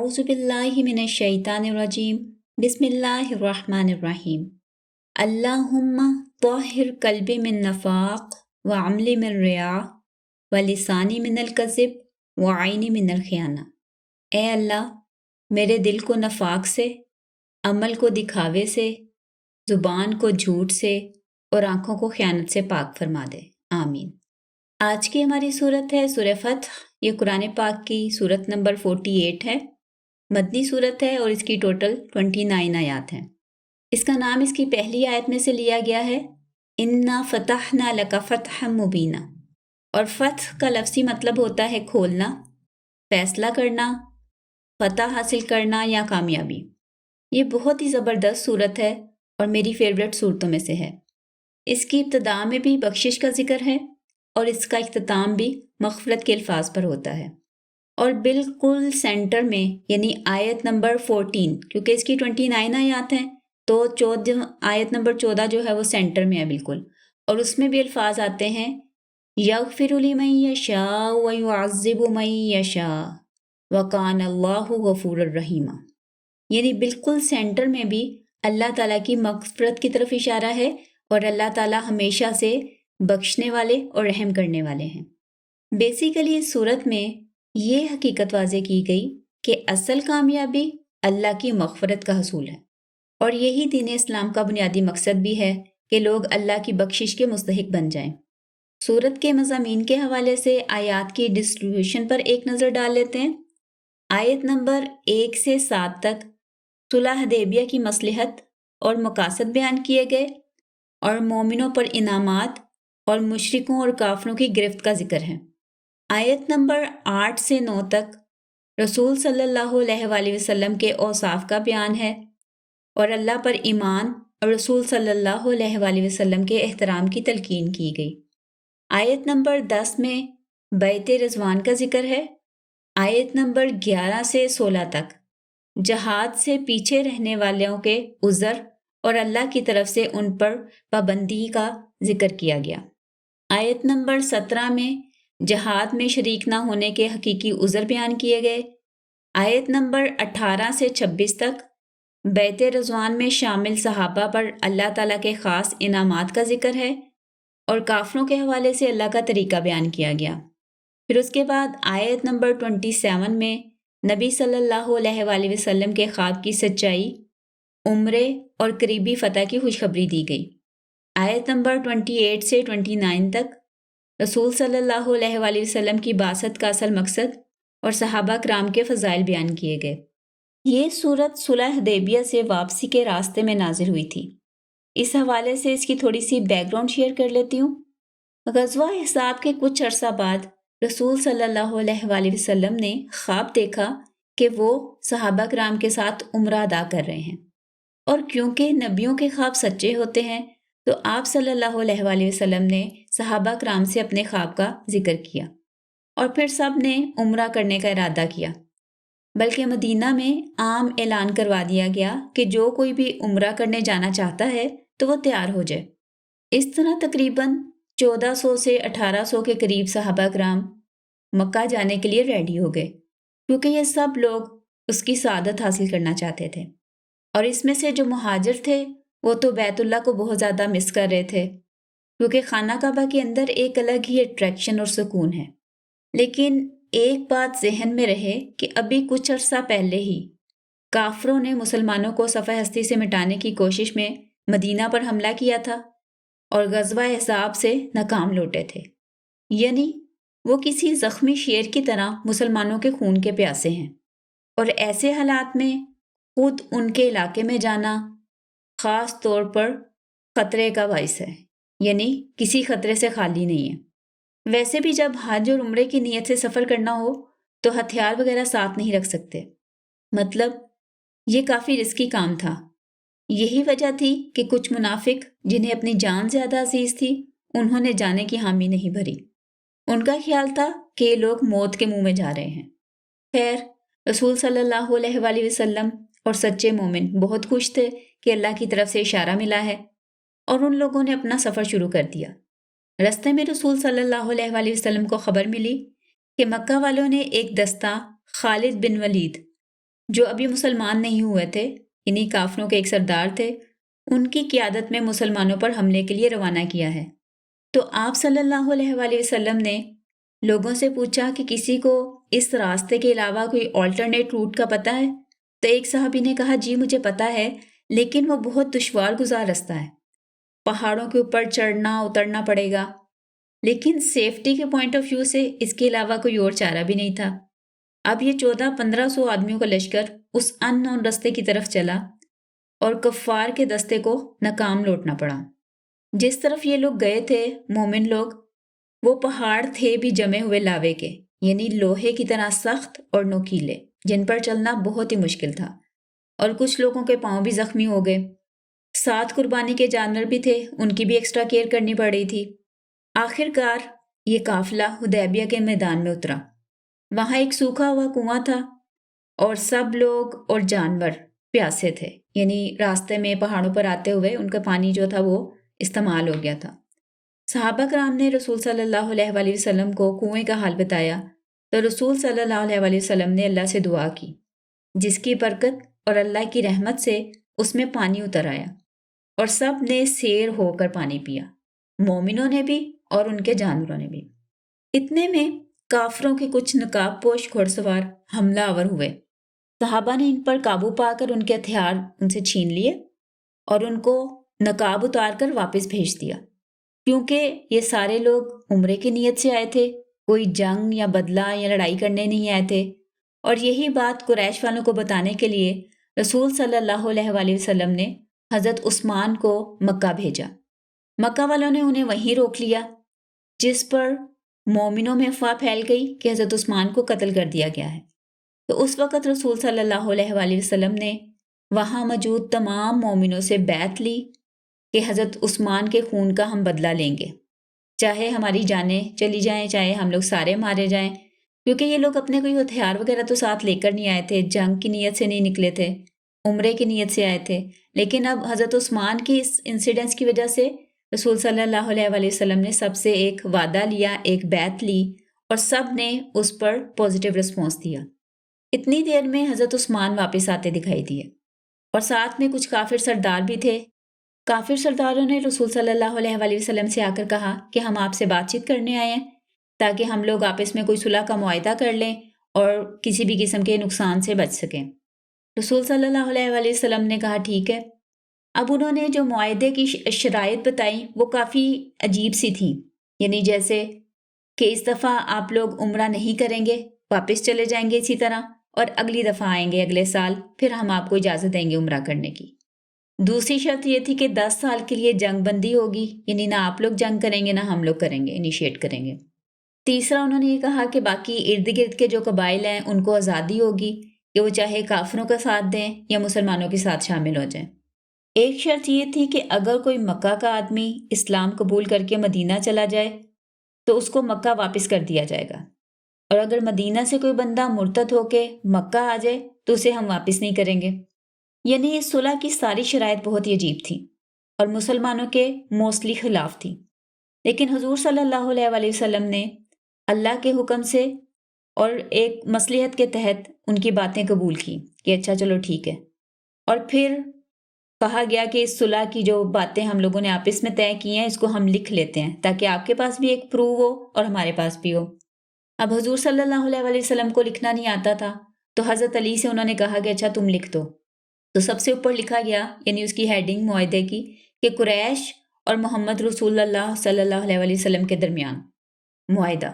اعوذ باللہ من الشیطان الرجیم بسم اللہ الرحمن الرحیم اللہم طہر قلبی من نفاق وعملی من ریاء ولسانی من الکذب وعینی من الخیانہ۔ اے اللہ میرے دل کو نفاق سے، عمل کو دکھاوے سے، زبان کو جھوٹ سے اور آنکھوں کو خیانت سے پاک فرما دے، آمین۔ آج کی ہماری صورت ہے سورہ فتح۔ یہ قرآن پاک کی صورت نمبر 48 ہے، مدنی صورت ہے اور اس کی ٹوٹل 29 آیات ہیں۔ اس کا نام اس کی پہلی آیت میں سے لیا گیا ہے، اِنَّا فَتَحْنَا لَكَ فَتْحًا مُبِينًا، اور فتح کا لفظی مطلب ہوتا ہے کھولنا، فیصلہ کرنا، فتح حاصل کرنا یا کامیابی۔ یہ بہت ہی زبردست صورت ہے اور میری فیوریٹ صورتوں میں سے ہے۔ اس کی ابتدا میں بھی بخشش کا ذکر ہے اور اس کا اختتام بھی مغفرت کے الفاظ پر ہوتا ہے، اور بالکل سینٹر میں یعنی آیت نمبر 14، کیونکہ اس کی 29 آیات ہیں تو آیت نمبر 14 جو ہے وہ سینٹر میں ہے بالکل، اور اس میں بھی الفاظ آتے ہیں یغفر لمن یشاء ویعذب من یشاء وکان اللہ غفور الرحیم، یعنی بالکل سینٹر میں بھی اللہ تعالیٰ کی مغفرت کی طرف اشارہ ہے اور اللہ تعالیٰ ہمیشہ سے بخشنے والے اور رحم کرنے والے ہیں۔ بیسیکلی اس صورت میں یہ حقیقت واضح کی گئی کہ اصل کامیابی اللہ کی مغفرت کا حصول ہے، اور یہی دین اسلام کا بنیادی مقصد بھی ہے کہ لوگ اللہ کی بخشش کے مستحق بن جائیں۔ صورت کے مضامین کے حوالے سے آیات کی ڈسٹریبیوشن پر ایک نظر ڈال لیتے ہیں۔ آیت نمبر 1 سے 7 تک صلح حدیبیہ کی مصلحت اور مقاصد بیان کیے گئے اور مومنوں پر انعامات اور مشرکوں اور کافروں کی گرفت کا ذکر ہے۔ آیت نمبر 8 سے 9 تک رسول صلی اللہ علیہ وآلہ وسلم کے اوصاف کا بیان ہے اور اللہ پر ایمان اور رسول صلی اللہ علیہ وآلہ وسلم کے احترام کی تلقین کی گئی۔ آیت نمبر 10 میں بیعت رضوان کا ذکر ہے۔ آیت نمبر 11 سے 16 تک جہاد سے پیچھے رہنے والوں کے عذر اور اللہ کی طرف سے ان پر پابندی کا ذکر کیا گیا۔ آیت نمبر 17 میں جہاد میں شریک نہ ہونے کے حقیقی عذر بیان کیے گئے۔ آیت نمبر 18 سے 26 تک بیعت رضوان میں شامل صحابہ پر اللہ تعالیٰ کے خاص انعامات کا ذکر ہے اور کافروں کے حوالے سے اللہ کا طریقہ بیان کیا گیا۔ پھر اس کے بعد آیت نمبر 27 میں نبی صلی اللہ علیہ وآلہ وسلم کے خواب کی سچائی، عمرے اور قریبی فتح کی خوشخبری دی گئی۔ آیت نمبر 28 سے 29 تک رسول صلی اللہ علیہ وآلہ وسلم کی بعثت کا اصل مقصد اور صحابہ کرام کے فضائل بیان کیے گئے۔ یہ صورت صلح حدیبیہ سے واپسی کے راستے میں نازل ہوئی تھی۔ اس حوالے سے اس کی تھوڑی سی بیک گراؤنڈ شیئر کر لیتی ہوں۔ غزوہ احزاب کے کچھ عرصہ بعد رسول صلی اللہ علیہ وآلہ وسلم نے خواب دیکھا کہ وہ صحابہ کرام کے ساتھ عمرہ ادا کر رہے ہیں، اور کیونکہ نبیوں کے خواب سچے ہوتے ہیں تو آپ صلی اللہ علیہ وآلہ وسلم نے صحابہ کرام سے اپنے خواب کا ذکر کیا اور پھر سب نے عمرہ کرنے کا ارادہ کیا، بلکہ مدینہ میں عام اعلان کروا دیا گیا کہ جو کوئی بھی عمرہ کرنے جانا چاہتا ہے تو وہ تیار ہو جائے۔ اس طرح تقریباً 1400 سے 1800 کے قریب صحابہ کرام مکہ جانے کے لیے ریڈی ہو گئے، کیونکہ یہ سب لوگ اس کی سعادت حاصل کرنا چاہتے تھے، اور اس میں سے جو مہاجر تھے وہ تو بیت اللہ کو بہت زیادہ مس کر رہے تھے، کیونکہ خانہ کعبہ کے اندر ایک الگ ہی اٹریکشن اور سکون ہے۔ لیکن ایک بات ذہن میں رہے کہ ابھی کچھ عرصہ پہلے ہی کافروں نے مسلمانوں کو صفحہ ہستی سے مٹانے کی کوشش میں مدینہ پر حملہ کیا تھا اور غزوہ احزاب سے ناکام لوٹے تھے، یعنی وہ کسی زخمی شیر کی طرح مسلمانوں کے خون کے پیاسے ہیں، اور ایسے حالات میں خود ان کے علاقے میں جانا خاص طور پر خطرے کا باعث ہے، یعنی کسی خطرے سے خالی نہیں ہے۔ ویسے بھی جب حج اور عمرے کی نیت سے سفر کرنا ہو تو ہتھیار وغیرہ ساتھ نہیں رکھ سکتے، مطلب یہ کافی رسکی کام تھا۔ یہی وجہ تھی کہ کچھ منافق جنہیں اپنی جان زیادہ عزیز تھی انہوں نے جانے کی حامی نہیں بھری۔ ان کا خیال تھا کہ یہ لوگ موت کے منہ میں جا رہے ہیں۔ خیر، رسول صلی اللہ علیہ وآلہ وسلم اور سچے مومن بہت خوش تھے کہ اللہ کی طرف سے اشارہ ملا ہے، اور ان لوگوں نے اپنا سفر شروع کر دیا۔ رستے میں رسول صلی اللہ علیہ وآلہ وسلم کو خبر ملی کہ مکہ والوں نے ایک دستہ خالد بن ولید جو ابھی مسلمان نہیں ہوئے تھے، انہی کافروں کے ایک سردار تھے، ان کی قیادت میں مسلمانوں پر حملے کے لیے روانہ کیا ہے۔ تو آپ صلی اللہ علیہ وآلہ وسلم نے لوگوں سے پوچھا کہ کسی کو اس راستے کے علاوہ کوئی آلٹرنیٹ روٹ کا پتہ ہے؟ تو ایک صحابی نے کہا جی مجھے پتہ ہے، لیکن وہ بہت دشوار گزار رستہ ہے، پہاڑوں کے اوپر چڑھنا اترنا پڑے گا، لیکن سیفٹی کے پوائنٹ آف ویو سے اس کے علاوہ کوئی اور چارہ بھی نہیں تھا۔ اب یہ 1400-1500 آدمیوں کا لشکر اس ان نون رستے کی طرف چلا اور کفار کے دستے کو ناکام لوٹنا پڑا۔ جس طرف یہ لوگ گئے تھے مومن لوگ، وہ پہاڑ تھے بھی جمے ہوئے لاوے کے، یعنی لوہے کی طرح سخت اور نوکیلے، جن پر چلنا بہت ہی مشکل تھا، اور کچھ لوگوں کے پاؤں بھی زخمی ہو گئے۔ ساتھ قربانی کے جانور بھی تھے، ان کی بھی ایکسٹرا کیئر کرنی پڑ رہی تھی۔ آخر کار یہ قافلہ حدیبیہ کے میدان میں اترا۔ وہاں ایک سوکھا ہوا کنواں تھا اور سب لوگ اور جانور پیاسے تھے، یعنی راستے میں پہاڑوں پر آتے ہوئے ان کا پانی جو تھا وہ استعمال ہو گیا تھا۔ صحابہ کرام نے رسول صلی اللہ علیہ وآلہ وسلم کو کنویں کا حال بتایا تو رسول صلی اللہ علیہ وآلہ وسلم نے اللہ سے دعا کی، جس کی برکت اور اللہ کی رحمت سے اس میں پانی اتر آیا اور سب نے سیر ہو کر پانی پیا، مومنوں نے بھی اور ان کے جانوروں نے بھی۔ اتنے میں کافروں کے کچھ نقاب پوش گھڑ سوار حملہ آور ہوئے۔ صحابہ نے ان پر قابو پا کر ان کے ہتھیار ان سے چھین لیے اور ان کو نقاب اتار کر واپس بھیج دیا، کیونکہ یہ سارے لوگ عمرے کی نیت سے آئے تھے، کوئی جنگ یا بدلہ یا لڑائی کرنے نہیں آئے تھے۔ اور یہی بات قریش والوں کو بتانے کے لیے رسول صلی اللہ علیہ وآلہ وسلم نے حضرت عثمان کو مکہ بھیجا۔ مکہ والوں نے انہیں وہیں روک لیا، جس پر مومنوں میں افواہ پھیل گئی کہ حضرت عثمان کو قتل کر دیا گیا ہے۔ تو اس وقت رسول صلی اللہ علیہ وآلہ وسلم نے وہاں موجود تمام مومنوں سے بیعت لی کہ حضرت عثمان کے خون کا ہم بدلہ لیں گے، چاہے ہماری جانیں چلی جائیں، چاہے ہم لوگ سارے مارے جائیں، کیونکہ یہ لوگ اپنے کوئی ہتھیار وغیرہ تو ساتھ لے کر نہیں آئے تھے، جنگ کی نیت سے نہیں نکلے تھے، عمرے کی نیت سے آئے تھے۔ لیکن اب حضرت عثمان کی اس انسیڈنس کی وجہ سے رسول صلی اللہ علیہ وآلہ وسلم نے سب سے ایک وعدہ لیا، ایک بیعت لی، اور سب نے اس پر پازیٹیو رسپانس دیا۔ اتنی دیر میں حضرت عثمان واپس آتے دکھائی دیے، اور ساتھ میں کچھ کافر سردار بھی تھے۔ کافر سرداروں نے رسول صلی اللہ علیہ وآلہ وسلم سے آ کر کہا کہ ہم آپ سے بات چیت کرنے آئے ہیں تاکہ ہم لوگ آپس میں کوئی صلح کا معاہدہ کر لیں اور کسی بھی قسم کے نقصان سے بچ سکیں۔ رسول صلی اللہ علیہ وآلہ وسلم نے کہا ٹھیک ہے۔ اب انہوں نے جو معاہدے کی شرائط بتائیں وہ کافی عجیب سی تھیں، یعنی جیسے کہ اس دفعہ آپ لوگ عمرہ نہیں کریں گے، واپس چلے جائیں گے اسی طرح، اور اگلی دفعہ آئیں گے اگلے سال، پھر ہم آپ کو اجازت دیں گے عمرہ کرنے کی۔ دوسری شرط یہ تھی کہ 10 سال کے لیے جنگ بندی ہوگی، یعنی نہ آپ لوگ جنگ کریں گے نہ ہم لوگ کریں گے، انیشیٹ کریں گے۔ تیسرا انہوں نے یہ کہا کہ باقی ارد گرد کے جو قبائل ہیں ان کو آزادی ہوگی کہ وہ چاہے کافروں کا ساتھ دیں یا مسلمانوں کے ساتھ شامل ہو جائیں۔ ایک شرط یہ تھی کہ اگر کوئی مکہ کا آدمی اسلام قبول کر کے مدینہ چلا جائے تو اس کو مکہ واپس کر دیا جائے گا، اور اگر مدینہ سے کوئی بندہ مرتد ہو کے مکہ آ جائے تو اسے ہم واپس نہیں کریں گے۔ یعنی اس صلح کی ساری شرائط بہت ہی عجیب تھیں اور مسلمانوں کے موسٹلی خلاف تھیں، لیکن حضور صلی اللہ علیہ وآلہ وسلم نے اللہ کے حکم سے اور ایک مصلحت کے تحت ان کی باتیں قبول کی کہ اچھا چلو ٹھیک ہے۔ اور پھر کہا گیا کہ اس صلح کی جو باتیں ہم لوگوں نے آپس میں طے کی ہیں اس کو ہم لکھ لیتے ہیں تاکہ آپ کے پاس بھی ایک پروف ہو اور ہمارے پاس بھی ہو۔ اب حضور صلی اللہ علیہ وآلہ وسلم کو لکھنا نہیں آتا تھا تو حضرت علی سے انہوں نے کہا کہ اچھا تم لکھ دو۔ تو سب سے اوپر لکھا گیا، یعنی اس کی ہیڈنگ معاہدے کی، کہ قریش اور محمد رسول اللہ صلی اللہ علیہ وآلہ وسلم کے درمیان معاہدہ۔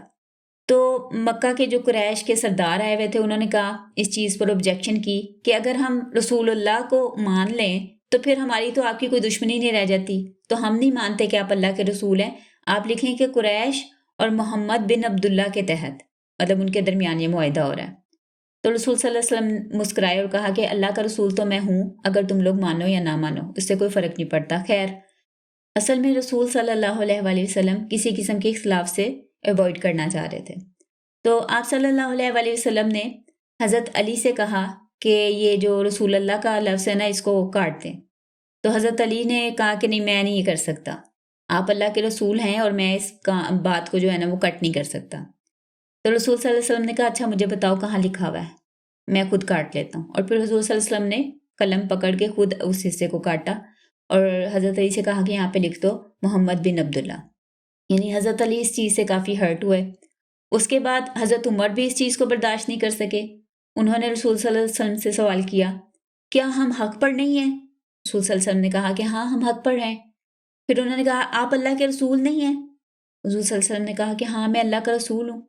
تو مکہ کے جو قریش کے سردار آئے ہوئے تھے انہوں نے کہا، اس چیز پر آبجیکشن کی کہ اگر ہم رسول اللہ کو مان لیں تو پھر ہماری تو آپ کی کوئی دشمنی نہیں رہ جاتی، تو ہم نہیں مانتے کہ آپ اللہ کے رسول ہیں، آپ لکھیں کہ قریش اور محمد بن عبداللہ کے تحت، مطلب ان کے درمیان یہ معاہدہ ہو رہا ہے۔ تو رسول صلی اللہ علیہ وسلم مسکرائے اور کہا کہ اللہ کا رسول تو میں ہوں، اگر تم لوگ مانو یا نہ مانو اس سے کوئی فرق نہیں پڑتا۔ خیر، اصل میں رسول صلی اللہ علیہ وآلہ وسلم کسی قسم کے اختلاف سے ایوائڈ کرنا چاہ رہے تھے۔ تو آپ صلی اللہ علیہ وآلہ وسلم نے حضرت علی سے کہا کہ یہ جو رسول اللہ کا لفظ ہے نا اس کو کاٹ دیں۔ تو حضرت علی نے کہا کہ نہیں، میں نہیں یہ کر سکتا، آپ اللہ کے رسول ہیں اور میں اس بات کو جو ہے نا وہ کٹ نہیں کر سکتا۔ تو رسول صلی اللہ علیہ وسلم نے کہا اچھا مجھے بتاؤ کہاں لکھا ہوا ہے، میں خود کاٹ لیتا ہوں۔ اور پھر حضور صلی اللہ علیہ وسلم نے قلم پکڑ کے خود اس حصے کو کاٹا اور حضرت علی سے کہا کہ یہاں پہ لکھ دو محمد بن عبداللہ، یعنی حضرت علی اس چیز سے کافی ہرٹ ہوئے۔ اس کے بعد حضرت عمر بھی اس چیز کو برداشت نہیں کر سکے، انہوں نے رسول صلی اللہ علیہ وسلم سے سوال کیا کیا ہم حق پر نہیں ہیں؟ رسول صلی اللہ علیہ وسلم نے کہا کہ ہاں ہم حق پر ہیں۔ پھر انہوں نے کہا آپ اللہ کے رسول نہیں ہیں؟ حضور صلی اللہ علیہ وسلم نے کہا کہ ہاں میں اللہ کا رسول ہوں۔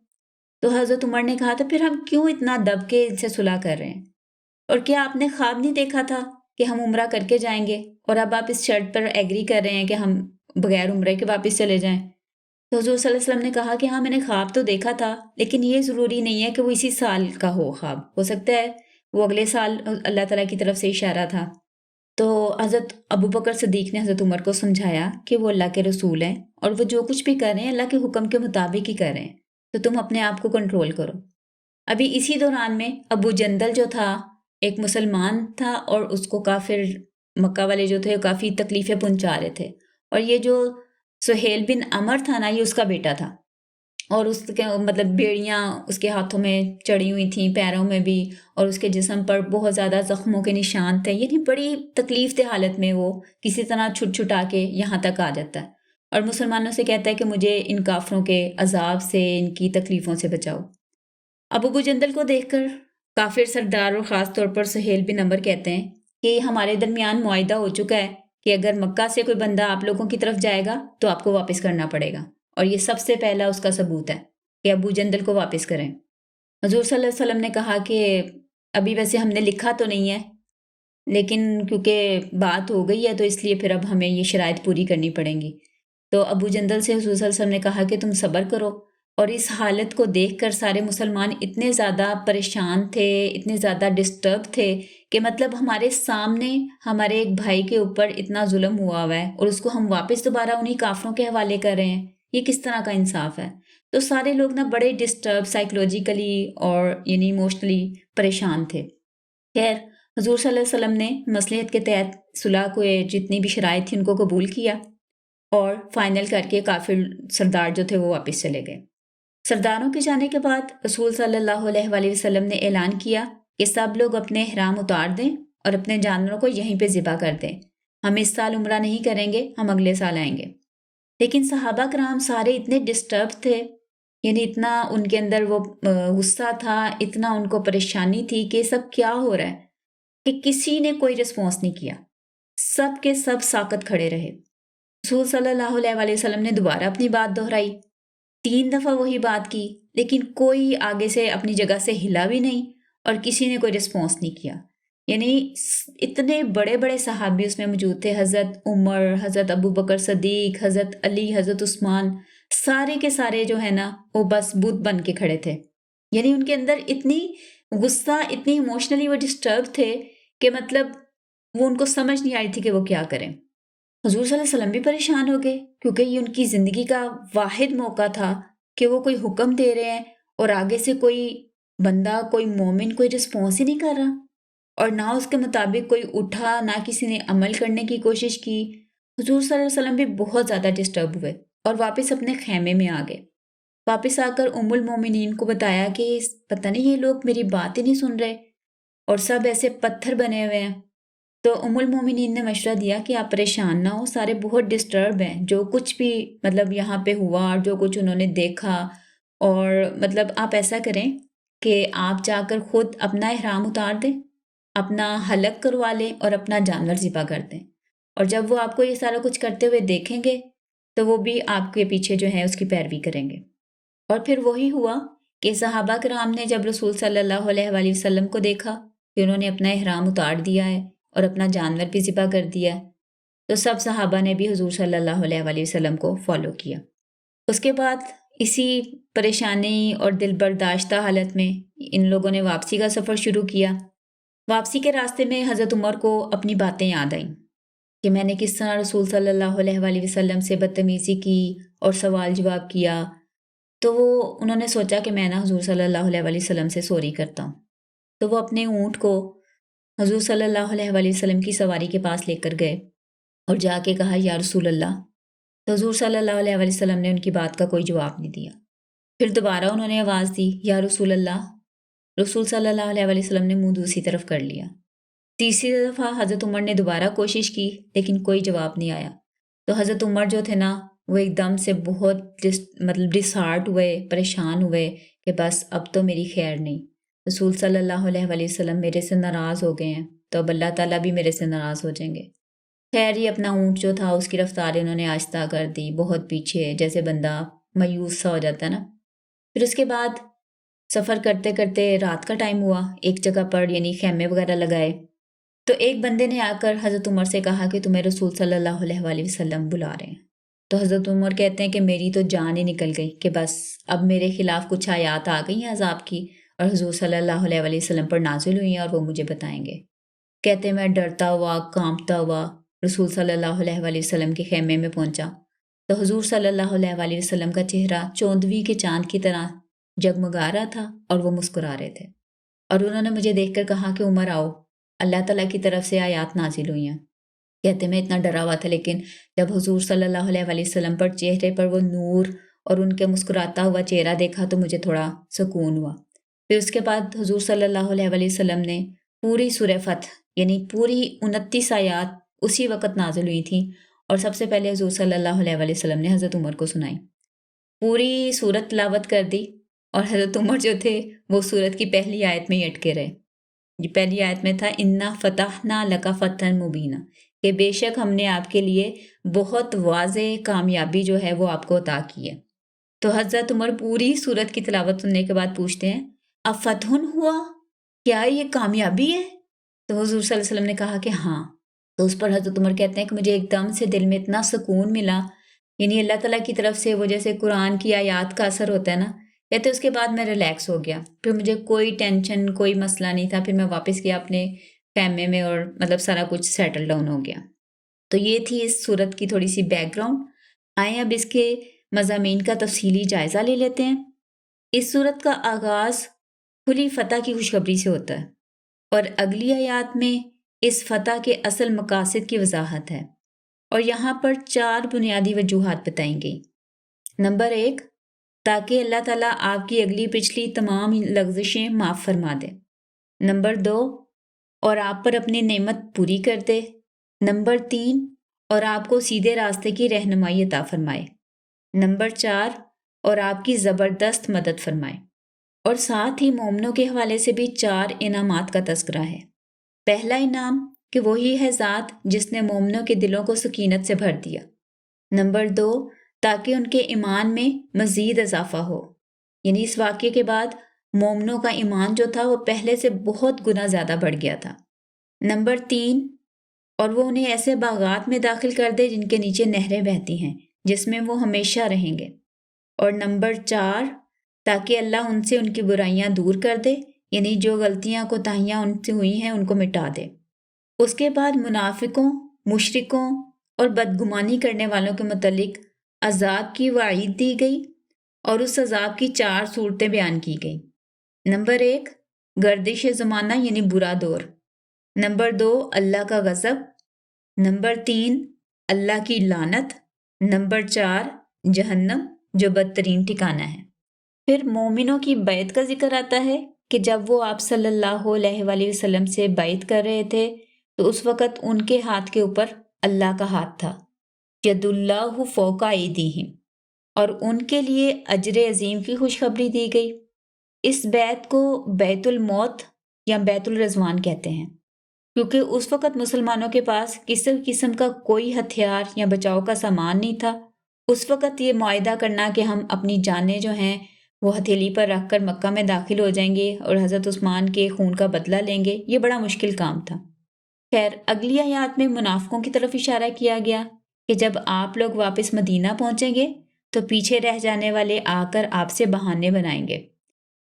تو حضرت عمر نے کہا تو پھر ہم کیوں اتنا دب کے ان سے صلح کر رہے ہیں؟ اور کیا آپ نے خواب نہیں دیکھا تھا کہ ہم عمرہ کر کے جائیں گے اور اب آپ اس شرط پر ایگری کر رہے ہیں کہ ہم بغیر عمرے کے واپس چلے جائیں؟ تو حضور صلی اللہ علیہ وسلم نے کہا کہ ہاں میں نے خواب تو دیکھا تھا، لیکن یہ ضروری نہیں ہے کہ وہ اسی سال کا ہو خواب، ہو سکتا ہے وہ اگلے سال اللہ تعالیٰ کی طرف سے اشارہ تھا۔ تو حضرت ابو بکر صدیق نے حضرت عمر کو سمجھایا کہ وہ اللہ کے رسول ہیں اور وہ جو کچھ بھی کر رہے ہیں اللہ کے حکم کے مطابق ہی کر رہے ہیں، تو تم اپنے آپ کو کنٹرول کرو۔ ابھی اسی دوران میں ابو جندل جو تھا ایک مسلمان تھا اور اس کو کافر مکہ والے جو تھے کافی تکلیفیں پہنچا رہے تھے، اور یہ جو سہیل بن عمر تھا نا یہ اس کا بیٹا تھا، اور اس کے مطلب بیڑیاں اس کے ہاتھوں میں چڑھی ہوئی تھیں، پیروں میں بھی، اور اس کے جسم پر بہت زیادہ زخموں کے نشان تھے، یعنی بڑی تکلیف دہ حالت میں وہ کسی طرح چھٹ چھٹا کے یہاں تک آ جاتا ہے اور مسلمانوں سے کہتا ہے کہ مجھے ان کافروں کے عذاب سے، ان کی تکلیفوں سے بچاؤ۔ ابو جندل کو دیکھ کر کافر سردار اور خاص طور پر سہیل بن عمر کہتے ہیں کہ ہمارے درمیان معاہدہ ہو چکا ہے کہ اگر مکہ سے کوئی بندہ آپ لوگوں کی طرف جائے گا تو آپ کو واپس کرنا پڑے گا، اور یہ سب سے پہلا اس کا ثبوت ہے کہ ابو جندل کو واپس کریں۔ حضور صلی اللہ علیہ وسلم نے کہا کہ ابھی ویسے ہم نے لکھا تو نہیں ہے، لیکن کیونکہ بات ہو گئی ہے تو اس لیے پھر اب ہمیں یہ شرائط پوری کرنی پڑیں گی۔ تو ابو جندل سے حضور صلی اللہ علیہ وسلم نے کہا کہ تم صبر کرو، اور اس حالت کو دیکھ کر سارے مسلمان اتنے زیادہ پریشان تھے، اتنے زیادہ ڈسٹرب تھے کہ مطلب ہمارے سامنے ہمارے ایک بھائی کے اوپر اتنا ظلم ہوا ہے اور اس کو ہم واپس دوبارہ انہی کافروں کے حوالے کر رہے ہیں، یہ کس طرح کا انصاف ہے؟ تو سارے لوگ نا بڑے ڈسٹرب سائیکولوجیکلی اور یعنی ایموشنلی پریشان تھے۔ خیر حضور صلی اللہ علیہ وسلم نے مصلحت کے تحت صلح کو جتنی بھی شرائط تھی ان کو قبول کیا اور فائنل کر کے کافر سردار جو تھے وہ واپس چلے گئے۔ سرداروں کے جانے کے بعد رسول صلی اللہ علیہ وآلہ وسلم نے اعلان کیا کہ سب لوگ اپنے احرام اتار دیں اور اپنے جانوروں کو یہیں پہ ذبح کر دیں، ہم اس سال عمرہ نہیں کریں گے، ہم اگلے سال آئیں گے۔ لیکن صحابہ کرام سارے اتنے ڈسٹرب تھے، یعنی اتنا ان کے اندر وہ غصہ تھا، اتنا ان کو پریشانی تھی کہ سب کیا ہو رہا ہے، کہ کسی نے کوئی رسپانس نہیں کیا، سب کے سب ساکت کھڑے رہے۔ رسول صلی اللہ علیہ وآلہ وسلم نے دوبارہ اپنی بات دہرائی، 3 دفعہ وہی بات کی، لیکن کوئی آگے سے اپنی جگہ سے ہلا بھی نہیں اور کسی نے کوئی رسپانس نہیں کیا۔ یعنی اتنے بڑے بڑے صحابی اس میں موجود تھے، حضرت عمر، حضرت ابو بکر صدیق، حضرت علی، حضرت عثمان، سارے کے سارے جو ہے نا وہ بس بت بن کے کھڑے تھے، یعنی ان کے اندر اتنی غصہ، اتنی ایموشنلی وہ ڈسٹرب تھے کہ مطلب وہ ان کو سمجھ نہیں آئی تھی کہ وہ کیا کریں۔ حضور صلی اللہ علیہ وسلم بھی پریشان ہو گئے کیونکہ یہ ان کی زندگی کا واحد موقع تھا کہ وہ کوئی حکم دے رہے ہیں اور آگے سے کوئی بندہ، کوئی مومن کوئی رسپانس ہی نہیں کر رہا، اور نہ اس کے مطابق کوئی اٹھا، نہ کسی نے عمل کرنے کی کوشش کی۔ حضور صلی اللہ علیہ وسلم بھی بہت زیادہ ڈسٹرب ہوئے اور واپس اپنے خیمے میں آ گئے۔ واپس آ کر ام المومنین کو بتایا کہ پتہ نہیں یہ لوگ میری بات ہی نہیں سن رہے اور سب ایسے پتھر بنے ہوئے ہیں۔ تو ام المومنین نے مشورہ دیا کہ آپ پریشان نہ ہو، سارے بہت ڈسٹرب ہیں، جو کچھ بھی مطلب یہاں پہ ہوا اور جو کچھ انہوں نے دیکھا، اور مطلب آپ ایسا کریں کہ آپ جا کر خود اپنا احرام اتار دیں، اپنا حلق کروا لیں اور اپنا جانور ذبح کر دیں، اور جب وہ آپ کو یہ سارا کچھ کرتے ہوئے دیکھیں گے تو وہ بھی آپ کے پیچھے جو ہے اس کی پیروی کریں گے۔ اور پھر وہی ہوا کہ صحابہ کرام نے جب رسول صلی اللہ علیہ وآلہ وسلم کو دیکھا کہ انہوں نے اپنا احرام اتار دیا ہے اور اپنا جانور بھی ذبح کر دیا ہے، تو سب صحابہ نے بھی حضور صلی اللہ علیہ وآلہ وسلم کو فالو کیا۔ اس کے بعد اسی پریشانی اور دل برداشتہ حالت میں ان لوگوں نے واپسی کا سفر شروع کیا۔ واپسی کے راستے میں حضرت عمر کو اپنی باتیں یاد آئیں کہ میں نے کس طرح رسول صلی اللہ علیہ وآلہ وسلم سے بدتمیزی کی اور سوال جواب کیا، تو انہوں نے سوچا کہ میں حضور صلی اللہ علیہ وآلہ وسلم سے سوری کرتا ہوں۔ تو وہ اپنے اونٹ کو حضور صلی اللہ علیہ وآلہ وسلم کی سواری کے پاس لے کر گئے اور جا کے کہا یا رسول اللہ۔ تو حضور صلی اللہ علیہ وآلہ وسلم نے ان کی بات کا کوئی جواب نہیں دیا۔ پھر دوبارہ انہوں نے آواز دی یا رسول اللہ، رسول صلی اللہ علیہ وسلم نے منہ دوسری طرف کر لیا۔ تیسری دفعہ حضرت عمر نے دوبارہ کوشش کی لیکن کوئی جواب نہیں آیا۔ تو حضرت عمر جو تھے نا وہ ایک دم سے بہت ڈسہارٹ ہوئے، پریشان ہوئے کہ بس اب تو میری خیر نہیں، رسول صلی اللہ علیہ وسلم میرے سے ناراض ہو گئے ہیں تو اب اللہ تعالیٰ بھی میرے سے ناراض ہو جائیں گے۔ خیر ہی اپنا اونٹ جو تھا اس کی رفتار انہوں نے آہستہ کر دی، بہت پیچھے، جیسے بندہ مایوس سا ہو جاتا ہے نا۔ پھر اس کے بعد سفر کرتے کرتے رات کا ٹائم ہوا، ایک جگہ پر یعنی خیمے وغیرہ لگائے، تو ایک بندے نے آ کر حضرت عمر سے کہا کہ تمہیں رسول صلی اللہ علیہ وآلہ وسلم بلا رہے ہیں۔ تو حضرت عمر کہتے ہیں کہ میری تو جان ہی نکل گئی کہ بس اب میرے خلاف کچھ آیات آ گئی ہیں عذاب کی اور حضور صلی اللہ علیہ وآلہ وسلم پر نازل ہوئی ہیں اور وہ مجھے بتائیں گے۔ کہتے ہیں میں ڈرتا ہوا، کانپتا ہوا رسول صلی اللہ علیہ وآلہ وسلم کے خیمے میں پہنچا تو حضور صلی اللہ علیہ وآلہ وسلم کا چہرہ چوندوی کے چاند کی طرح جگمگا رہا تھا اور وہ مسکرا رہے تھے، اور انہوں نے مجھے دیکھ کر کہا کہ عمر آؤ، اللہ تعالیٰ کی طرف سے آیات نازل ہوئی ہیں۔ کہتے میں اتنا ڈرا ہوا تھا، لیکن جب حضور صلی اللہ علیہ وآلہ وسلم پر چہرے پر وہ نور اور ان کے مسکراتا ہوا چہرہ دیکھا تو مجھے تھوڑا سکون ہوا۔ پھر اس کے بعد حضور صلی اللہ علیہ وآلہ وسلم نے پوری سورہ فتح یعنی پوری 29 آیات اسی وقت نازل ہوئی تھیں، اور سب سے پہلے حضور صلی اللہ علیہ وآلہ وسلم نے حضرت عمر کو سنائی، پوری سورت تلاوت کر دی، اور حضرت عمر جو تھے وہ سورت کی پہلی آیت میں ہی اٹکے رہے۔ یہ پہلی آیت میں تھا انا فتحنا لک فتحا مبینا، کہ بے شک ہم نے آپ کے لیے بہت واضح کامیابی جو ہے وہ آپ کو عطا کی ہے۔ تو حضرت عمر پوری سورت کی تلاوت سننے کے بعد پوچھتے ہیں اب فتح ہوا، کیا یہ کامیابی ہے؟ تو حضور صلی اللہ علیہ وسلم نے کہا کہ ہاں۔ تو اس پر حضرت عمر کہتے ہیں کہ مجھے ایک دم سے دل میں اتنا سکون ملا، یعنی اللہ تعالیٰ کی طرف سے وہ جیسے قرآن کی آیات کا اثر ہوتا ہے نا، کہتے اس کے بعد میں ریلیکس ہو گیا، پھر مجھے کوئی ٹینشن کوئی مسئلہ نہیں تھا، پھر میں واپس گیا اپنے خیمے میں اور سارا کچھ سیٹل ڈاؤن ہو گیا۔ تو یہ تھی اس صورت کی تھوڑی سی بیک گراؤنڈ۔ آئیں اب اس کے مضامین کا تفصیلی جائزہ لے لیتے ہیں۔ اس صورت کا آغاز کھلی فتح کی خوشخبری سے ہوتا ہے، اور اگلی آیات میں اس فتح کے اصل مقاصد کی وضاحت ہے، اور یہاں پر 4 بنیادی وجوہات بتائیں گئی۔ نمبر 1، تاکہ اللہ تعالیٰ آپ کی اگلی پچھلی تمام لغزشیں معاف فرما دے۔ نمبر 2، اور آپ پر اپنی نعمت پوری کر دے۔ نمبر 3، اور آپ کو سیدھے راستے کی رہنمائی عطا فرمائے۔ نمبر 4، اور آپ کی زبردست مدد فرمائے۔ اور ساتھ ہی مومنوں کے حوالے سے بھی 4 انعامات کا تذکرہ ہے۔ پہلا انعام کہ وہی ہے ذات جس نے مومنوں کے دلوں کو سکینت سے بھر دیا۔ نمبر 2، تاکہ ان کے ایمان میں مزید اضافہ ہو، یعنی اس واقعے کے بعد مومنوں کا ایمان جو تھا وہ پہلے سے بہت گنا زیادہ بڑھ گیا تھا۔ نمبر 3، اور وہ انہیں ایسے باغات میں داخل کر دے جن کے نیچے نہریں بہتی ہیں، جس میں وہ ہمیشہ رہیں گے۔ اور نمبر 4، تاکہ اللہ ان سے ان کی برائیاں دور کر دے، یعنی جو غلطیاں کوتاہیاں ان سے ہوئی ہیں ان کو مٹا دے۔ اس کے بعد منافقوں، مشرکوں اور بدگمانی کرنے والوں کے متعلق عذاب کی وعید دی گئی، اور اس عذاب کی 4 صورتیں بیان کی گئی۔ نمبر 1، گردش زمانہ یعنی برا دور۔ نمبر 2، اللہ کا غضب۔ نمبر 3، اللہ کی لعنت۔ نمبر 4، جہنم جو بدترین ٹھکانہ ہے۔ پھر مومنوں کی بیعت کا ذکر آتا ہے کہ جب وہ آپ صلی اللہ علیہ وآلہ وسلم سے بیعت کر رہے تھے تو اس وقت ان کے ہاتھ کے اوپر اللہ کا ہاتھ تھا، ید اللہ فوق ایدیہم، اور ان کے لیے اجر عظیم کی خوشخبری دی گئی۔ اس بیعت کو بیت الموت یا بیت الرضوان کہتے ہیں، کیونکہ اس وقت مسلمانوں کے پاس کسی قسم کا کوئی ہتھیار یا بچاؤ کا سامان نہیں تھا۔ اس وقت یہ معاہدہ کرنا کہ ہم اپنی جانیں جو ہیں وہ ہتھیلی پر رکھ کر مکہ میں داخل ہو جائیں گے اور حضرت عثمان کے خون کا بدلہ لیں گے، یہ بڑا مشکل کام تھا۔ خیر، اگلی آیات میں منافقوں کی طرف اشارہ کیا گیا کہ جب آپ لوگ واپس مدینہ پہنچیں گے تو پیچھے رہ جانے والے آ کر آپ سے بہانے بنائیں گے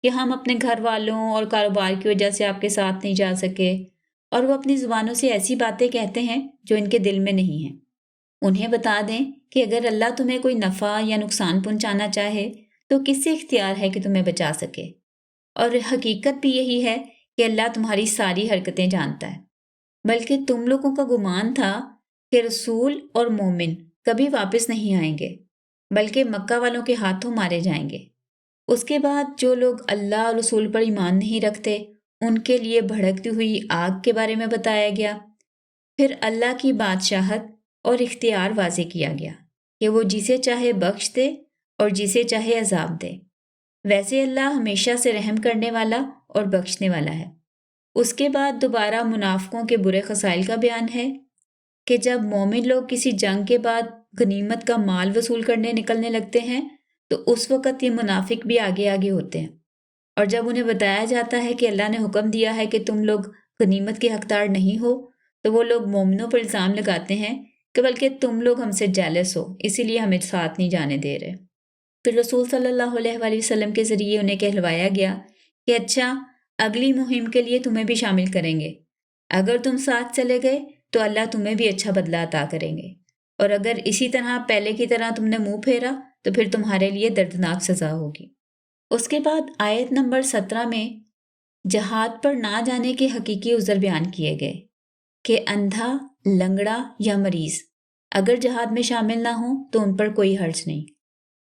کہ ہم اپنے گھر والوں اور کاروبار کی وجہ سے آپ کے ساتھ نہیں جا سکے، اور وہ اپنی زبانوں سے ایسی باتیں کہتے ہیں جو ان کے دل میں نہیں ہیں۔ انہیں بتا دیں کہ اگر اللہ تمہیں کوئی نفع یا نقصان پہنچانا چاہے تو کس سے اختیار ہے کہ تمہیں بچا سکے، اور حقیقت بھی یہی ہے کہ اللہ تمہاری ساری حرکتیں جانتا ہے۔ بلکہ تم لوگوں کا گمان تھا کہ رسول اور مومن کبھی واپس نہیں آئیں گے، بلکہ مکہ والوں کے ہاتھوں مارے جائیں گے۔ اس کے بعد جو لوگ اللہ اور رسول پر ایمان نہیں رکھتے ان کے لیے بھڑکتی ہوئی آگ کے بارے میں بتایا گیا۔ پھر اللہ کی بادشاہت اور اختیار واضح کیا گیا کہ وہ جسے چاہے بخش دے اور جسے چاہے عذاب دے۔ ویسے اللہ ہمیشہ سے رحم کرنے والا اور بخشنے والا ہے۔ اس کے بعد دوبارہ منافقوں کے برے خصائل کا بیان ہے کہ جب مومن لوگ کسی جنگ کے بعد غنیمت کا مال وصول کرنے نکلنے لگتے ہیں تو اس وقت یہ منافق بھی آگے آگے ہوتے ہیں، اور جب انہیں بتایا جاتا ہے کہ اللہ نے حکم دیا ہے کہ تم لوگ غنیمت کے حقدار نہیں ہو تو وہ لوگ مومنوں پر الزام لگاتے ہیں کہ بلکہ تم لوگ ہم سے جیلس ہو، اسی لیے ہمیں ساتھ نہیں جانے دے رہے۔ پھر رسول صلی اللہ علیہ وآلہ وسلم کے ذریعے انہیں کہلوایا گیا کہ اچھا، اگلی مہم کے لیے تمہیں بھی شامل کریں گے، اگر تم ساتھ چلے گئے تو اللہ تمہیں بھی اچھا بدلہ عطا کریں گے، اور اگر اسی طرح پہلے کی طرح تم نے منہ پھیرا تو پھر تمہارے لیے دردناک سزا ہوگی۔ اس کے بعد آیت نمبر 17 میں جہاد پر نہ جانے کے حقیقی عذر بیان کیے گئے کہ اندھا، لنگڑا یا مریض اگر جہاد میں شامل نہ ہوں تو ان پر کوئی حرج نہیں۔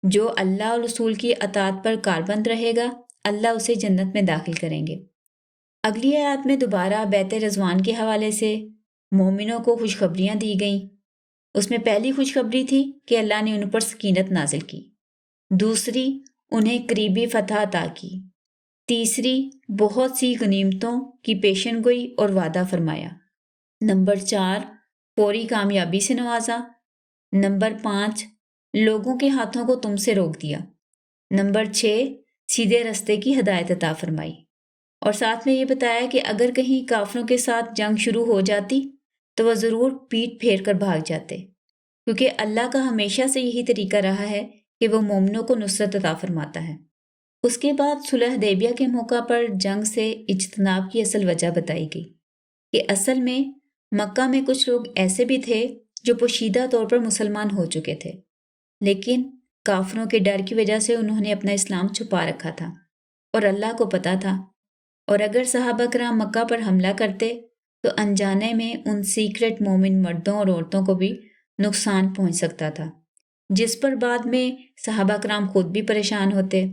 جو اللہ اور رسول کی اطاعت پر کاربند رہے گا اللہ اسے جنت میں داخل کریں گے۔ اگلی آیات میں دوبارہ بیت رضوان کے حوالے سے مومنوں کو خوشخبریاں دی گئیں۔ اس میں پہلی خوشخبری تھی کہ اللہ نے ان پر سکینت نازل کی، دوسری انہیں قریبی فتح عطا کی، تیسری بہت سی غنیمتوں کی پیشن گوئی اور وعدہ فرمایا، نمبر 4 فوری کامیابی سے نوازا، نمبر 5 لوگوں کے ہاتھوں کو تم سے روک دیا، نمبر 6 سیدھے رستے کی ہدایت عطا فرمائی، اور ساتھ میں یہ بتایا کہ اگر کہیں کافروں کے ساتھ جنگ شروع ہو جاتی تو وہ ضرور پیٹ پھیر کر بھاگ جاتے، کیونکہ اللہ کا ہمیشہ سے یہی طریقہ رہا ہے کہ وہ مومنوں کو نصرت عطا فرماتا ہے۔ اس کے بعد صلح حدیبیہ کے موقع پر جنگ سے اجتناب کی اصل وجہ بتائی گئی کہ اصل میں مکہ میں کچھ لوگ ایسے بھی تھے جو پوشیدہ طور پر مسلمان ہو چکے تھے، لیکن کافروں کے ڈر کی وجہ سے انہوں نے اپنا اسلام چھپا رکھا تھا اور اللہ کو پتہ تھا، اور اگر صحابہ کرام مکہ پر حملہ کرتے تو انجانے میں ان سیکرٹ مومن مردوں اور عورتوں کو بھی نقصان پہنچ سکتا تھا، جس پر بعد میں صحابہ کرام خود بھی پریشان ہوتے۔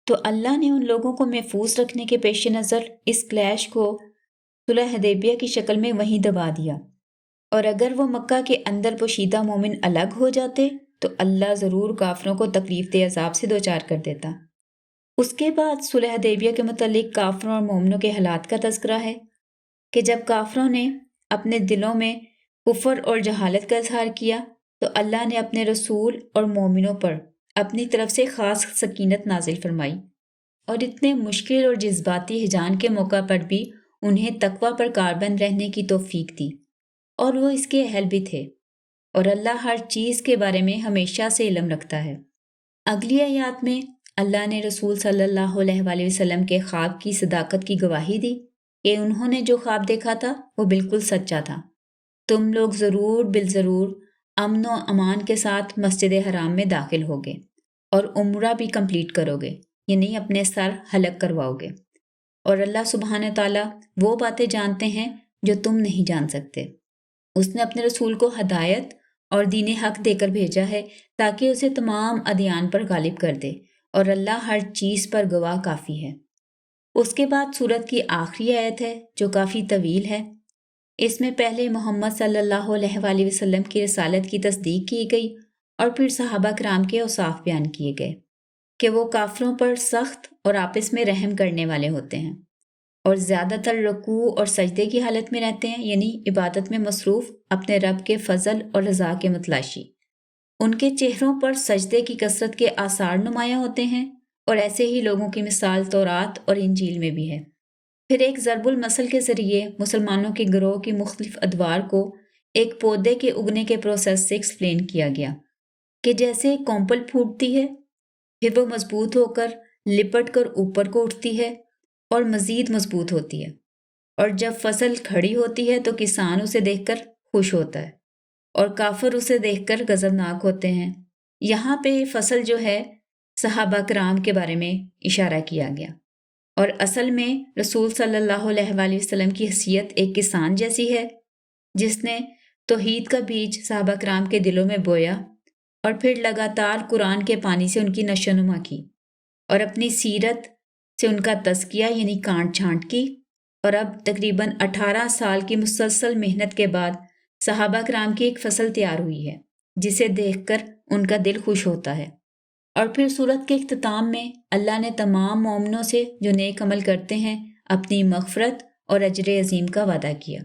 تو اللہ نے ان لوگوں کو محفوظ رکھنے کے پیش نظر اس کلیش کو صلح حدیبیہ کی شکل میں وہیں دبا دیا، اور اگر وہ مکہ کے اندر پوشیدہ مومن الگ ہو جاتے تو اللہ ضرور کافروں کو تکلیف دہ عذاب سے دوچار کر دیتا۔ اس کے بعد صلح حدیبیہ کے متعلق کافروں اور مومنوں کے حالات کا تذکرہ ہے کہ جب کافروں نے اپنے دلوں میں کفر اور جہالت کا اظہار کیا تو اللہ نے اپنے رسول اور مومنوں پر اپنی طرف سے خاص سکینت نازل فرمائی، اور اتنے مشکل اور جذباتی ہجان کے موقع پر بھی انہیں تقوی پر کاربند رہنے کی توفیق دی، اور وہ اس کے اہل بھی تھے، اور اللہ ہر چیز کے بارے میں ہمیشہ سے علم رکھتا ہے۔ اگلی آیات میں اللہ نے رسول صلی اللہ علیہ وآلہ وسلم کے خواب کی صداقت کی گواہی دی کہ انہوں نے جو خواب دیکھا تھا وہ بالکل سچا تھا۔ تم لوگ ضرور بالضرور امن و امان کے ساتھ مسجد حرام میں داخل ہوگے اور عمرہ بھی کمپلیٹ کرو گے، یعنی اپنے سر حلق کرواؤ گے، اور اللہ سبحانہ تعالیٰ وہ باتیں جانتے ہیں جو تم نہیں جان سکتے۔ اس نے اپنے رسول کو ہدایت اور دین حق دے کر بھیجا ہے تاکہ اسے تمام ادیان پر غالب کر دے، اور اللہ ہر چیز پر گواہ کافی ہے۔ اس کے بعد سورت کی آخری آیت ہے جو کافی طویل ہے۔ اس میں پہلے محمد صلی اللہ علیہ وآلہ وسلم کی رسالت کی تصدیق کی گئی، اور پھر صحابہ کرام کے اوصاف بیان کیے گئے کہ وہ کافروں پر سخت اور آپس میں رحم کرنے والے ہوتے ہیں، اور زیادہ تر رکوع اور سجدے کی حالت میں رہتے ہیں، یعنی عبادت میں مصروف، اپنے رب کے فضل اور رضا کے متلاشی۔ ان کے چہروں پر سجدے کی کثرت کے آثار نمایاں ہوتے ہیں، اور ایسے ہی لوگوں کی مثال تورات اور انجیل میں بھی ہے۔ پھر ایک ضرب المثل کے ذریعے مسلمانوں کے گروہ کی مختلف ادوار کو ایک پودے کے اگنے کے پروسیس سے ایکسپلین کیا گیا کہ جیسے کونپل پھوٹتی ہے، پھر وہ مضبوط ہو کر لپٹ کر اوپر کو اٹھتی ہے اور مزید مضبوط ہوتی ہے، اور جب فصل کھڑی ہوتی ہے تو کسان اسے دیکھ کر خوش ہوتا ہے اور کافر اسے دیکھ کر غضبناک ہوتے ہیں۔ یہاں پہ فصل جو ہے صحابہ کرام کے بارے میں اشارہ کیا گیا، اور اصل میں رسول صلی اللہ علیہ وآلہ وسلم کی حیثیت ایک کسان جیسی ہے جس نے توحید کا بیج صحابہ کرام کے دلوں میں بویا اور پھر لگاتار قرآن کے پانی سے ان کی نشو و نما کی۔ اور اپنی سیرت سے ان کا تزکیہ یعنی کانٹ چھانٹ کی، اور اب تقریباً 18 سال کی مسلسل محنت کے بعد صحابہ کرام کی ایک فصل تیار ہوئی ہے جسے دیکھ کر ان کا دل خوش ہوتا ہے۔ اور پھر سورت کے اختتام میں اللہ نے تمام مومنوں سے جو نیک عمل کرتے ہیں اپنی مغفرت اور اجر عظیم کا وعدہ کیا۔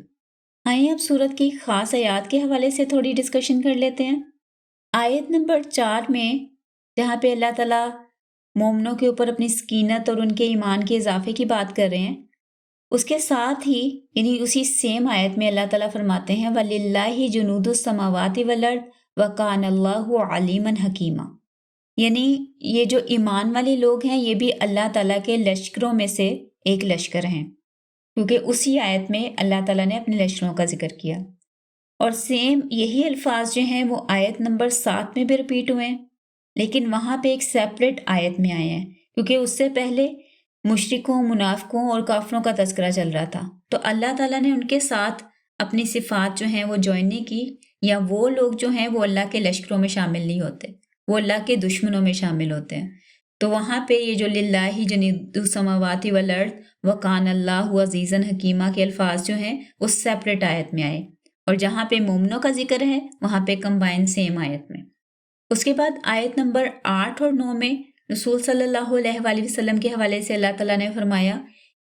آئیں اب سورت کی خاص آیات کے حوالے سے تھوڑی ڈسکشن کر لیتے ہیں۔ آیت نمبر 4 میں جہاں پہ اللہ تعالیٰ مومنوں کے اوپر اپنی سکینت اور ان کے ایمان کے اضافے کی بات کر رہے ہیں، اس کے ساتھ ہی یعنی اسی سیم آیت میں اللہ تعالیٰ فرماتے ہیں وَلِلَّهِ جُنُودُ السَّمَاوَاتِ وَالْأَرْضِ وَكَانَ اللَّهُ عَلِيمًا حَكِيمًا، یعنی یہ جو ایمان والے لوگ ہیں یہ بھی اللہ تعالیٰ کے لشکروں میں سے ایک لشکر ہیں، کیونکہ اسی آیت میں اللہ تعالیٰ نے اپنے لشکروں کا ذکر کیا، اور سیم یہی الفاظ جو ہیں وہ آیت نمبر 7 میں بھی رپیٹ ہوئے ہیں، لیکن وہاں پہ ایک سیپریٹ آیت میں آئے ہیں کیونکہ اس سے پہلے مشرکوں، منافقوں اور کافروں کا تذکرہ چل رہا تھا، تو اللہ تعالیٰ نے ان کے ساتھ اپنی صفات جو ہیں وہ جوائن نہیں کی، یا وہ لوگ جو ہیں وہ اللہ کے لشکروں میں شامل نہیں ہوتے، وہ اللہ کے دشمنوں میں شامل ہوتے ہیں۔ تو وہاں پہ یہ جو للہ جنید السماوات والارض وکان اللہ عزیزا حکیمہ کے الفاظ جو ہیں اس سیپریٹ آیت میں آئے، اور جہاں پہ مومنوں کا ذکر ہے وہاں پہ کمبائن سیم آیت میں۔ اس کے بعد آیت نمبر 8 اور 9 میں رسول صلی اللہ علیہ وآلہ وسلم کے حوالے سے اللہ تعالیٰ نے فرمایا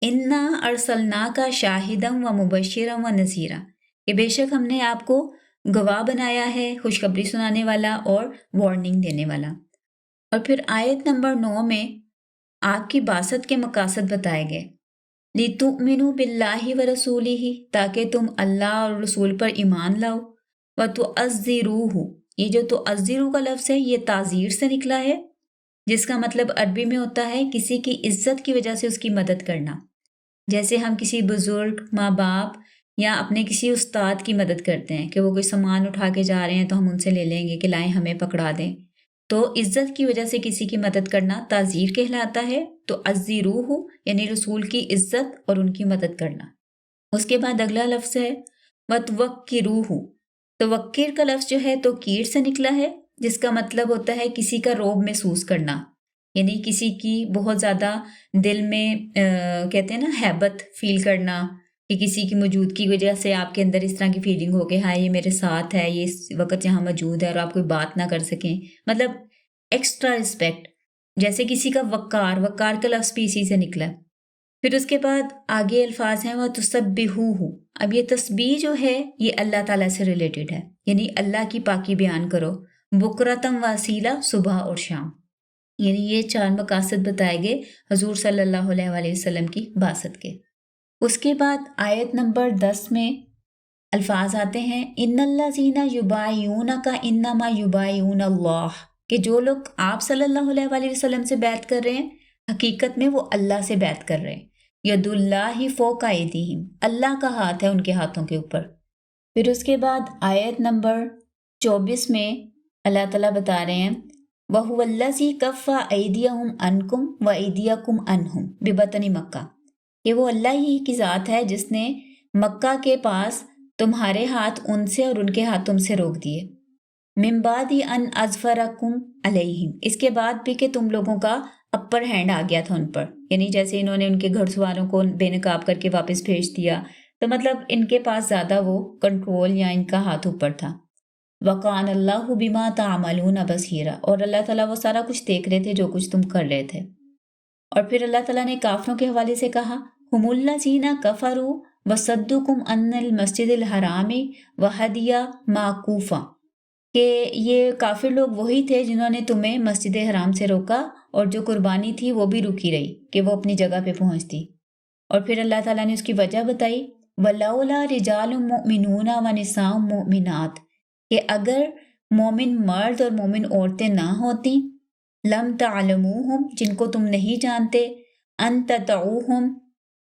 انا ارسلناک شاہدا و مبشرا و نذیرا، کہ بے شک ہم نے آپ کو گواہ بنایا ہے، خوشخبری سنانے والا اور وارننگ دینے والا۔ اور پھر آیت نمبر 9 میں آپ کی بعثت کے مقاصد بتائے گئے لِتُؤْمِنُوا بِاللَّهِ وَرَسُولِهِ، تاکہ تم اللہ اور رسول پر ایمان لاؤ، وَتُعَزِّرُوهُ، یہ جو تعزیرو کا لفظ ہے یہ تعزیر سے نکلا ہے، جس کا مطلب عربی میں ہوتا ہے کسی کی عزت کی وجہ سے اس کی مدد کرنا، جیسے ہم کسی بزرگ، ماں باپ یا اپنے کسی استاد کی مدد کرتے ہیں کہ وہ کوئی سامان اٹھا کے جا رہے ہیں تو ہم ان سے لے لیں گے کہ لائیں ہمیں پکڑا دیں، تو عزت کی وجہ سے کسی کی مدد کرنا تعزیر کہلاتا ہے، تو عزیروہ یعنی رسول کی عزت اور ان کی مدد کرنا۔ اس کے بعد اگلا لفظ ہے وَتُوَقِّرُوهُ، توقیر کا لفظ جو ہے توقیر سے نکلا ہے، جس کا مطلب ہوتا ہے کسی کا روب محسوس کرنا، یعنی کسی کی بہت زیادہ دل میں کہتے ہیں نا ہیبت فیل کرنا، کہ کسی کی موجودگی کی وجہ سے آپ کے اندر اس طرح کی فیلنگ ہو کہ ہاں یہ میرے ساتھ ہے، یہ اس وقت یہاں موجود ہے اور آپ کوئی بات نہ کر سکیں، مطلب ایکسٹرا رسپیکٹ، جیسے کسی کا وقار کا لفظ بھی اسی سے نکلا ہے۔ پھر اس کے بعد آگے الفاظ ہیں وَتُسَبِّحُوهُ، اب یہ تسبیح جو ہے یہ اللہ تعالیٰ سے ریلیٹڈ ہے، یعنی اللہ کی پاکی بیان کرو، بکرتم واسیلہ، صبح اور شام، یعنی یہ 4 مقاصد بتائے گئے حضور صلی اللہ علیہ وآلہ وسلم کی بعثت کے۔ اس کے بعد آیت نمبر 10 میں الفاظ آتے ہیں ان الذین یبایعونک انما یبایعون اللہ، کہ جو لوگ آپ صلی اللہ علیہ وآلہ وسلم سے بیعت کر رہے ہیں حقیقت میں وہ اللہ سے بیعت کر رہے ہیں، ید اللہ فوق ایدیہم، اللہ کا ہاتھ ہے ان کے ہاتھوں کے اوپر۔ پھر اس کے بعد آیت نمبر 24 میں اللہ تعالیٰ بتا رہے ہیں وَهُوَ الَّذِي كَفَّ أَيْدِيَهُمْ عَنْكُمْ وَأَيْدِيَكُمْ عَنْهُمْ بِبَطْنِ مکہ، کہ وہ اللہ ہی کی ذات ہے جس نے مکہ کے پاس تمہارے ہاتھ ان سے اور ان کے ہاتھ تم سے روک دیے، من بعد ان اظفرکم علیہم، اس کے بعد بھی کہ تم لوگوں کا اپر ہینڈ آ گیا تھا ان پر، یعنی جیسے انہوں نے ان کے گھڑ سواروں کو بے نقاب کر کے واپس بھیج دیا، تو مطلب ان کے پاس زیادہ وہ کنٹرول یا ان کا ہاتھ اوپر تھا۔ وَقَانَ اللَّهُ بِمَا تَعْمَلُونَ بَصِيرًا، اور اللہ تعالیٰ وہ سارا کچھ دیکھ رہے تھے جو کچھ تم کر رہے تھے۔ اور پھر اللہ تعالیٰ نے کافروں کے حوالے سے کہا هُمُ الَّذِينَ كَفَرُوا وَصَدُّوكُمْ عَنِ الْمَسْجِدِ الْحَرَامِ وَهَدْيَ مَعْكُوفًا، کہ یہ کافر لوگ وہی تھے جنہوں نے تمہیں مسجد حرام سے روکا اور جو قربانی تھی وہ بھی رکی رہی کہ وہ اپنی جگہ پہ پہنچتی۔ اور پھر اللہ تعالیٰ نے اس کی وجہ بتائی وَلَوْلَا رِجَالٌ مُؤْمِنُونَ وَنِسَاءٌ مُؤْمِنَاتٌ، کہ اگر مومن مرد اور مومن عورتیں نہ ہوتیں، لم تعلموہم، جن کو تم نہیں جانتے، ان تطعوہم،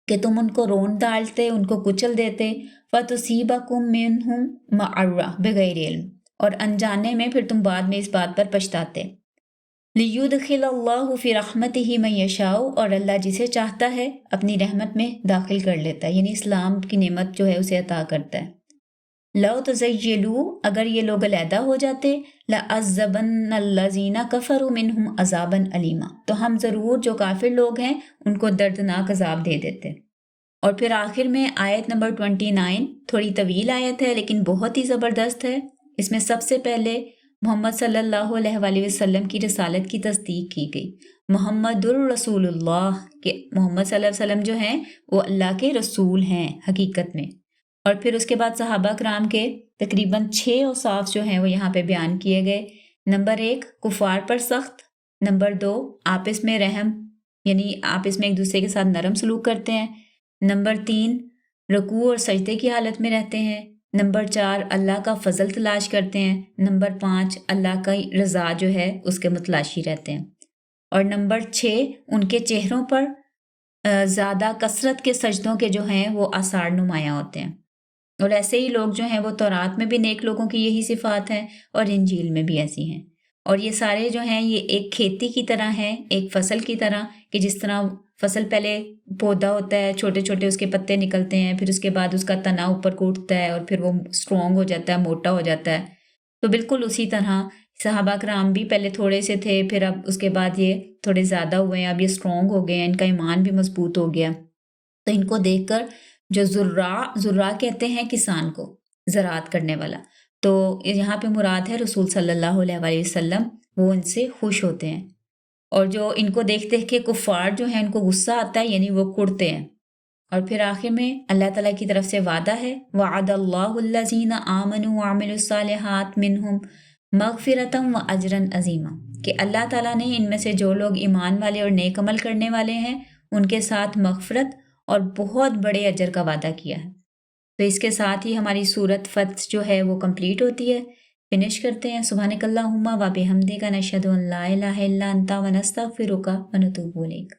کہ تم ان کو رون ڈالتے، ان کو کچل دیتے، فتصیبکم منہم معرہ بغیر علم، اور انجانے میں پھر تم بعد میں اس بات پر پچھتاتے۔ لیدخل اللہ فی رحمتہ من یشاء، اور اللہ جسے چاہتا ہے اپنی رحمت میں داخل کر لیتا ہے، یعنی اسلام کی نعمت جو ہے اسے عطا کرتا ہے۔ لو تزیلوا، اگر یہ لوگ علیحدہ ہو جاتے، لَعَذَّبَنَّ الَّذِينَ كَفَرُوا مِنْهُمْ عَذَابًا أَلِيمًا، تو ہم ضرور جو کافر لوگ ہیں ان کو دردناک عذاب دے دیتے۔ اور پھر آخر میں آیت نمبر 29، تھوڑی طویل آیت ہے لیکن بہت ہی زبردست ہے۔ اس میں سب سے پہلے محمد صلی اللہ علیہ وآلہ وسلم کی رسالت کی تصدیق کی گئی، محمد الرسول اللہ، کہ محمد صلی اللہ علیہ وسلم جو ہیں وہ اللہ کے رسول ہیں حقیقت میں۔ اور پھر اس کے بعد صحابہ کرام کے تقریباً 6 اوصاف جو ہیں وہ یہاں پہ بیان کیے گئے۔ نمبر 1، کفار پر سخت۔ نمبر 2، آپس میں رحم، یعنی آپس میں ایک دوسرے کے ساتھ نرم سلوک کرتے ہیں۔ نمبر 3، رکوع اور سجدے کی حالت میں رہتے ہیں۔ نمبر 4، اللہ کا فضل تلاش کرتے ہیں۔ نمبر 5، اللہ کا رضا جو ہے اس کے متلاشی رہتے ہیں۔ اور نمبر 6، ان کے چہروں پر زیادہ کثرت کے سجدوں کے جو ہیں وہ آثار نمایاں ہوتے ہیں۔ اور ایسے ہی لوگ جو ہیں وہ تورات میں بھی نیک لوگوں کی یہی صفات ہیں اور انجیل میں بھی ایسی ہیں۔ اور یہ سارے جو ہیں یہ ایک کھیتی کی طرح ہیں، ایک فصل کی طرح، کہ جس طرح فصل پہلے پودا ہوتا ہے، چھوٹے چھوٹے اس کے پتے نکلتے ہیں، پھر اس کے بعد اس کا تنا اوپر کو اٹھتا ہے اور پھر وہ اسٹرانگ ہو جاتا ہے، موٹا ہو جاتا ہے۔ تو بالکل اسی طرح صحابہ کرام بھی پہلے تھوڑے سے تھے، پھر اب اس کے بعد یہ تھوڑے زیادہ ہوئے ہیں، اب یہ اسٹرانگ ہو گئے ہیں، ان کا ایمان بھی مضبوط ہو گیا۔ تو ان کو دیکھ کر جو زراع کہتے ہیں کسان کو، زراعت کرنے والا، تو یہاں پہ مراد ہے رسول صلی اللہ علیہ وآلہ وسلم، وہ ان سے خوش ہوتے ہیں۔ اور جو ان کو دیکھ دیکھ کے کفار جو ہیں ان کو غصہ آتا ہے، یعنی وہ کڑتے ہیں۔ اور پھر آخر میں اللہ تعالیٰ کی طرف سے وعدہ ہے، وَعَدَ اللَّهُ الَّذِينَ آمَنُوا وَعَمِلُوا الصَّالِحَاتِ مِنْهُمْ مَغْفِرَةً وَأَجْرًا عَظِيمًا، کہ اللہ تعالیٰ نے ان میں سے جو لوگ ایمان والے اور نیک عمل کرنے والے ہیں ان کے ساتھ مغفرت اور بہت بڑے اجر کا وعدہ کیا ہے۔ تو اس کے ساتھ ہی ہماری سورت فتح جو ہے وہ کمپلیٹ ہوتی ہے، فنش کرتے ہیں۔ سبحانک اللہم و بحمدک، نشہد ان لا الہ الا انت ونستغفرک ونتوب الیک۔